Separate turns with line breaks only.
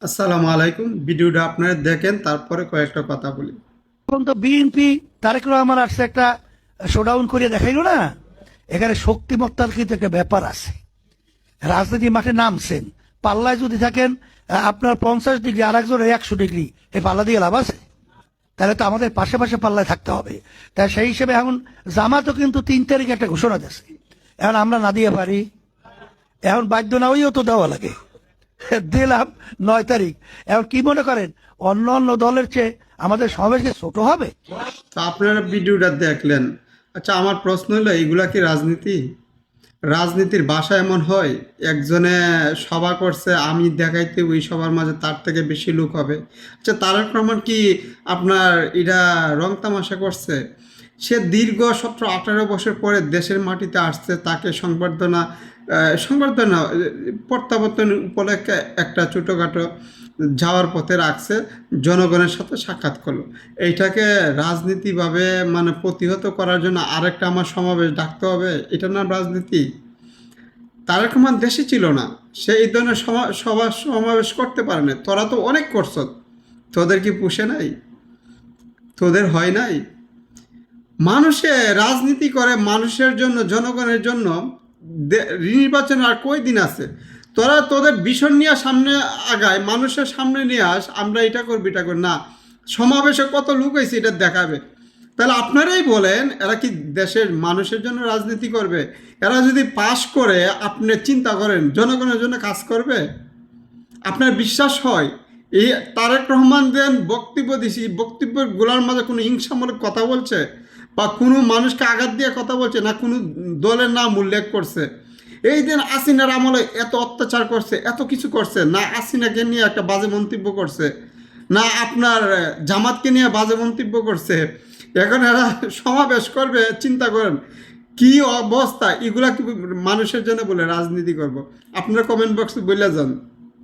আসসালামু আলাইকুম। ভিডিওটা আপনারা দেখেন, তারপরে কয়েকটা কথা বলি।
এখন তো বিএনপি তারেক রহমান আসছে একটা শোডাউন করে দেখাইলো না। এখানে শক্তিমত্তার কিন্তু একটা ব্যাপার আছে। রাজনীতি মাঠে নামছেন, পাল্লায় যদি থাকেন আপনার 50 ডিগ্রি আর একজনের 100 ডিগ্রি, এই পাল্লা দিয়ে লাভ আছে? তাহলে তো আমাদের পাশে পাশে পাল্লায় থাকতে হবে। তাই সেই হিসেবে এখন জামাতও কিন্তু 3 তারিখে একটা ঘোষণা দিয়েছে। এখন আমরা না দিয়ে পারি, এখন বাধ্য না হইও তো দেওয়া লাগে। দিলাম 9 তারিখ। এখন কি মনে করেন অন্য অন্য দলের চেয়ে আমাদের সমাবেশকে ছোট হবে?
তো আপনারা ভিডিওটা দেখলেন। আচ্ছা, আমার প্রশ্ন হলো, এইগুলা কি রাজনীতি? রাজনীতির ভাষা এমন হয়, একজনে সভা করছে, আমি দেখাইতে ওই সবার মাঝে তার থেকে বেশি লোক হবে। আচ্ছা, তারেক রহমান কি আপনার এটা রং তামাশা করছে? সে দীর্ঘ 17-18 বছর পরে দেশের মাটিতে আসছে, তাকে সংবর্ধনা প্রত্যাবর্তন উপলক্ষে একটা ছোটোখাটো যাওয়ার পথে রাখছে, জনগণের সাথে সাক্ষাৎ করলো। এইটাকে রাজনীতিভাবে মানে প্রতিহত করার জন্য আরেকটা আমার সমাবেশ ডাকতে হবে? এটা না রাজনীতি? তারেক রহমান দেশে ছিল না, সে এই ধরনের সভা সমাবেশ করতে পারে না। তোরা তো অনেক করছ, তোদের কি পুষে নাই? তোদের হয় নাই? মানুষে রাজনীতি করে মানুষের জন্য, জনগণের জন্য। নির্বাচন আর কয়দিন আছে? তোরা তোদের ভীষণ নিয়ে সামনে আগায়, মানুষের সামনে নিয়ে আস, আমরা এটা করবি এটা করি না। সমাবেশে কত লোক হয়েছে এটা দেখাবে। তাহলে আপনারাই বলেন, এরা কি দেশের মানুষের জন্য রাজনীতি করবে? এরা যদি পাশ করে, আপনি চিন্তা করেন জনগণের জন্য কাজ করবে? আপনার বিশ্বাস হয়? এই তারেক রহমান দেন বক্তব্য দিছি, বক্তব্যের গোলার মাঝে কোনো হিংসামূলক কথা বলছে, বা কোনো মানুষকে আঘাত দিয়ে কথা বলছে না, কোনো দলের নাম উল্লেখ করছে? এই দিন আসিনার আমলে এত অত্যাচার করছে, এত কিছু করছে না? আসিনাকে নিয়ে একটা বাজে মন্তব্য করছে না? আপনার জামাতকে নিয়ে বাজে মন্তব্য করছে? এখন এরা সমাবেশ করবে, চিন্তা করেন কি অবস্থা। এগুলা কি মানুষের জন্য বলে রাজনীতি করব? আপনারা কমেন্ট বক্সে বলে যান।